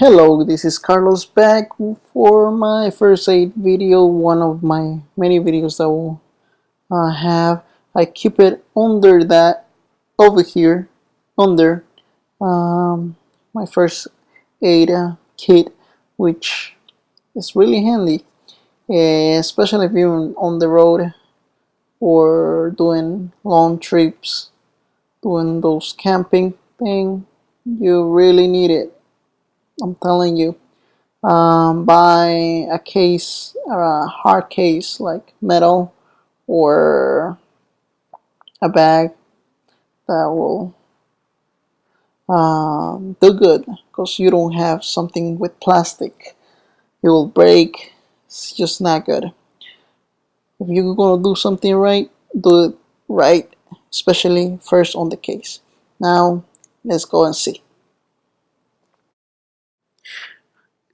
Hello, this is Carlos back for my first aid video, one of my many videos that will have. I keep it under that, over here, under my first aid kit, which is really handy, especially if you're on the road or doing long trips, doing those camping thing. You really need it, I'm telling you. Buy a case or a hard case like metal or a bag that will do good, because you don't have something with plastic, it will break. It's just not good. If you're gonna do something right, do it right, especially first on the case. Now let's go and see.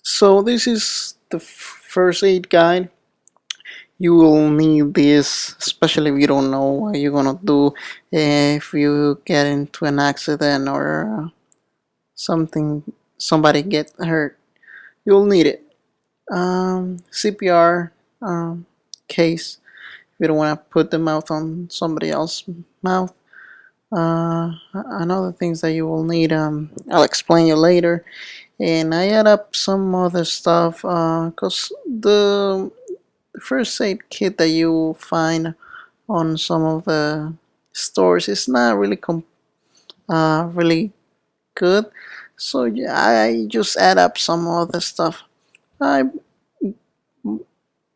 So this is the first aid guide. You will need this, especially if you don't know what you're gonna do if you get into an accident or something, somebody get hurt. You'll need it. CPR case. If you don't want to put the mouth on somebody else's mouth. Another things that you will need. I'll explain you later. And I add up some other stuff because the first aid kit that you find on some of the stores is not really really good. So yeah, I just add up some other stuff. I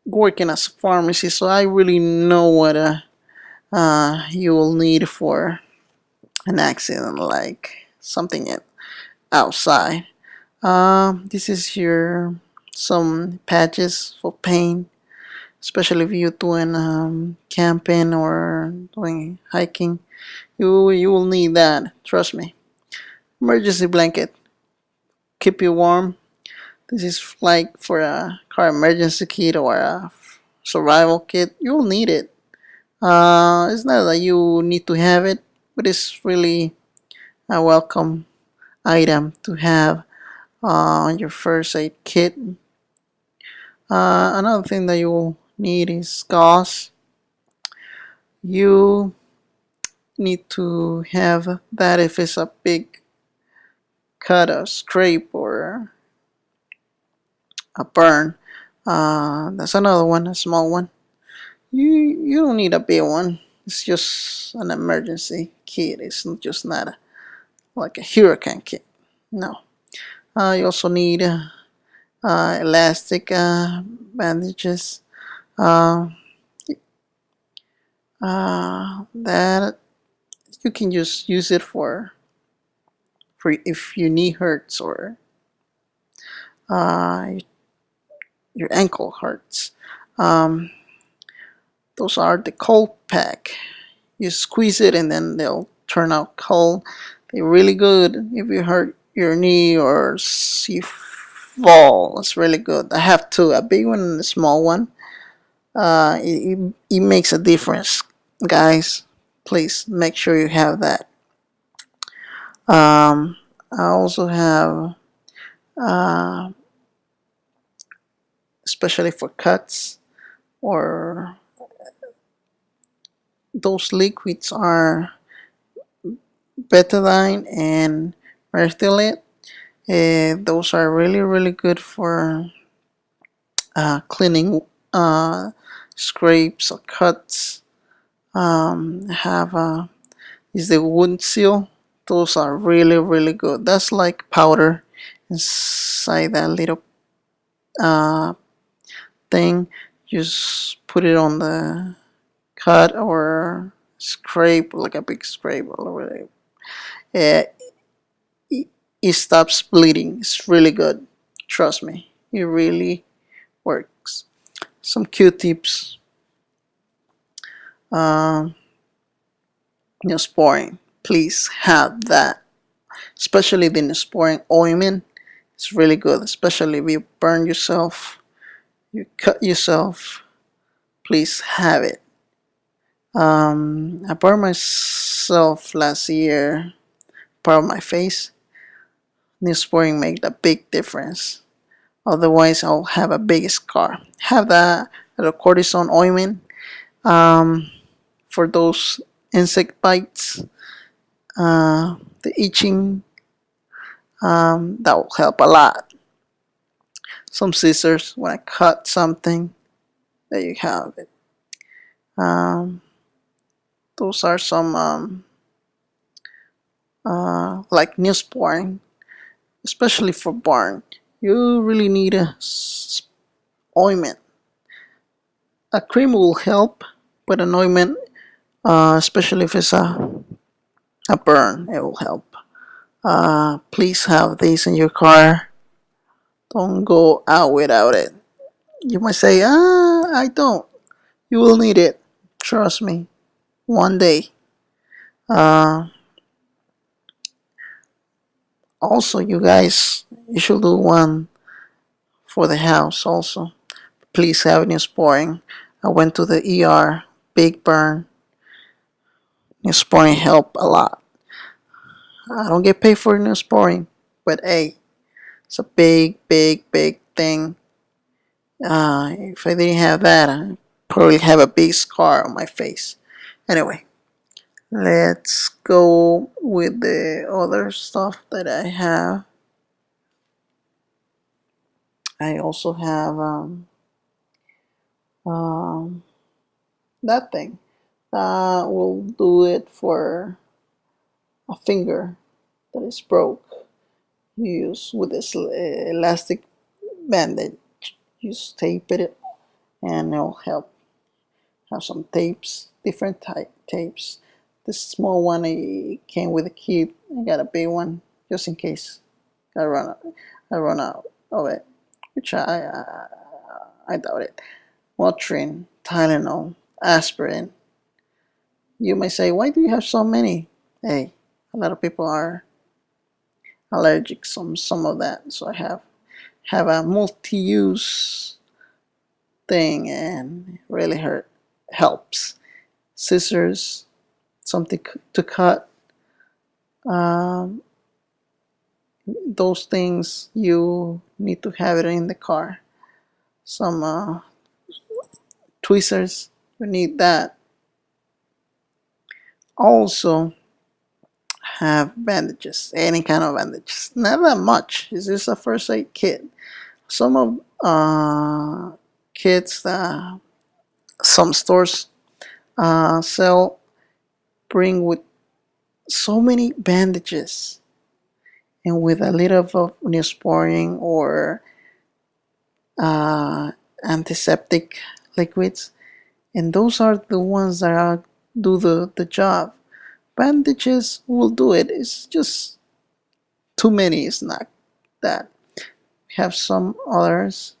working as a pharmacy, so I really know what you will need for an accident, like something outside. This is your some patches for pain, especially if you're doing camping or doing hiking. You will need that. Trust me. Emergency blanket, keep you warm. This is like for a car emergency kit or a survival kit. You'll need it. It's not that you need to have it, but it's really a welcome item to have on your first aid kit. Another thing that you will need is gauze. You need to have that if it's a big cut or scrape or a burn. That's another one, a small one. You don't need a big one. It's just an emergency kit. It's just not like a hurricane kit. No. You also need elastic bandages. Uh, that you can just use it for if your knee hurts or uh, your ankle hurts. Um, those are the cold pack. You squeeze it and then they'll turn out cold. They're really good if you hurt your knee or you fall. It's really good. I have two, a big one and a small one. It makes a difference, guys. Please make sure you have that. I also have, uh, especially for cuts or those liquids are betadine and merthiolate. Those are really good for cleaning scrapes or cuts. Have is the wound seal. Those are really good. That's like powder inside that little uh, thing. Just put it on the cut or scrape, like a big scrape all over it. It stops bleeding. It's really good. Trust me, it really works. Some Q-tips, um, Neosporin. Please have that, especially the Neosporin ointment. It's really good, especially if you burn yourself, you cut yourself. Please have it. I burned myself last year, part of my face. Neosporin make the big difference. Otherwise, I'll have a big scar. Have the cortisone ointment for those insect bites, the itching. That will help a lot. Some scissors when I cut something. There you have it. Those are some like Neosporin, especially for burn. You really need a ointment. A cream will help, but an ointment, especially if it's a burn, it will help. Please have this in your car. Don't go out without it. You might say, I don't. You will need it. Trust me. One day. Uh, Also, you guys, you should do one for the house also. Please have Neosporin. I went to the ER. Big burn. Neosporin help a lot. I don't get paid for Neosporin, but hey, it's a big, big, big thing. If I didn't have that, I'd probably have a big scar on my face. Anyway, let's go with the other stuff that I have. I also have that thing. We'll do it for a finger that is broke. You use with this elastic bandage. You just tape it and it'll help. Have some tapes, different type tapes. This small one I came with a kit. I got a big one just in case I run out of it, which I doubt it. Motrin, Tylenol, aspirin. You may say, why do you have so many? Hey, a lot of people are allergic to some of that, so I have a multi-use thing and it really helps. Scissors, something to cut. Um, those things you need to have it in the car. Some tweezers, you need that. Also have bandages, any kind of bandages. Not that much. It's just a first aid kit. Some of kits that some stores sell bring with so many bandages and with a little of Neosporin or antiseptic liquids, and those are the ones that do the job. Bandages will do it. It's just too many. It's not that. We have some others.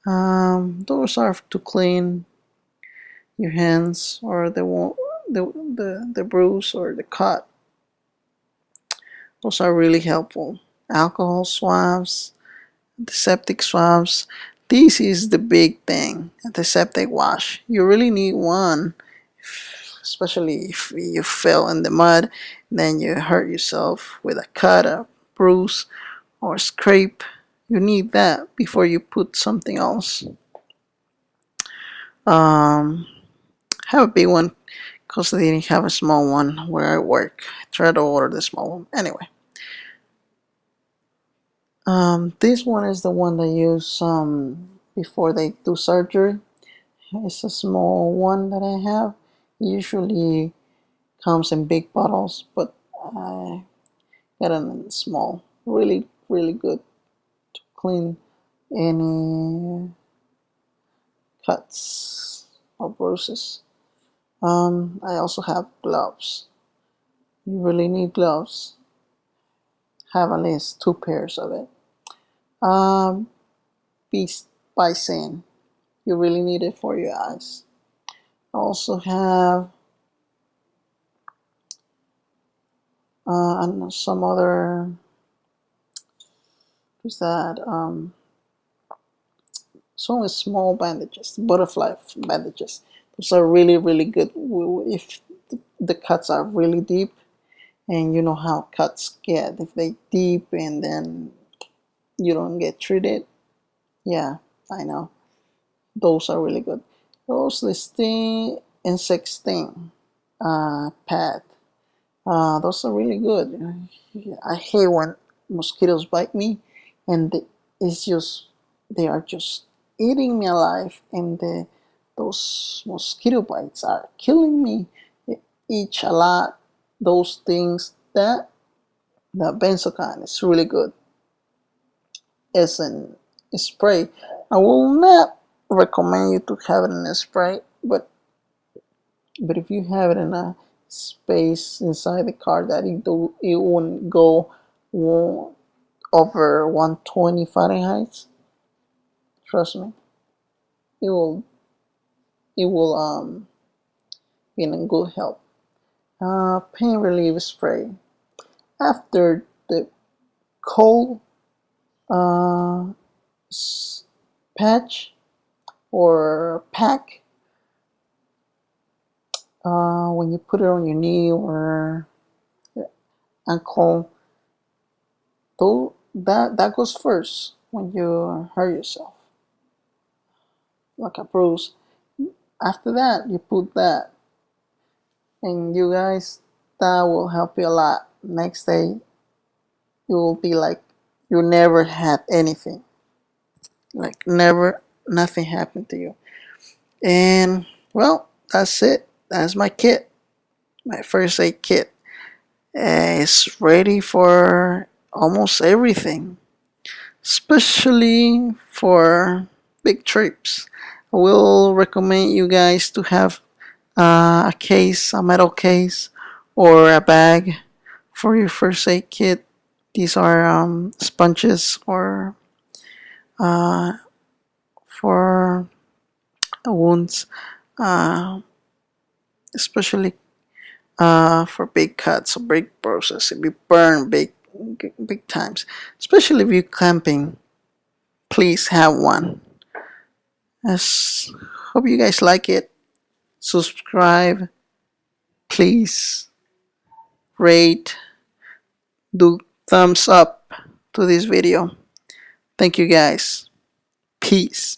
Those are to clean your hands or the bruise or the cut. Those are really helpful. Alcohol swabs, antiseptic swabs. This is the big thing. Antiseptic wash. You really need one, especially if you fell in the mud, then you hurt yourself with a cut, a bruise, or scrape. You need that before you put something else. Have a big one because they didn't have a small one where I work. I try to order the small one. Anyway, this one is the one they use before they do surgery. It's a small one that I have. Usually comes in big bottles, but I got it in small. Really, really good to clean any cuts or bruises. I also have gloves. You really need gloves. Have at least 2 pairs of it. Beast by Sin. You really need it for your eyes. I also have and some other. What's that? Some small bandages, butterfly bandages. Those are really, really good if the cuts are really deep And you know how cuts get if they deep and then you don't get treated. Yeah, I know. Those are really good. Those the sting insect sting pad. Those are really good. I hate when mosquitoes bite me, and it's just they are just eating me alive, and those mosquito bites are killing me. They itch a lot. Those things that the benzocaine is really good as an spray. I will not recommend you to have it in a spray, but if you have it in a space inside the car that it won't go over 120 Fahrenheit, trust me, it will be in good health. Pain relief spray after the cold uh, patch or pack. When you put it on your knee or ankle, though that goes first when you hurt yourself, like a bruise. After that, you put that, and you guys, that will help you a lot. Next day, you will be like you never had anything, like never, nothing happened to you. And well, that's it. That's my kit, my first aid kit. It's ready for almost everything, especially for big trips. I will recommend you guys to have a case, a metal case, or a bag for your first aid kit. These are sponges or uh, for wounds, uh, especially for big cuts or big bruises. If you burn big times, especially if you're camping, please have one. As hope you guys like it. Subscribe, please. Rate, do thumbs up to this video. Thank you guys. Peace.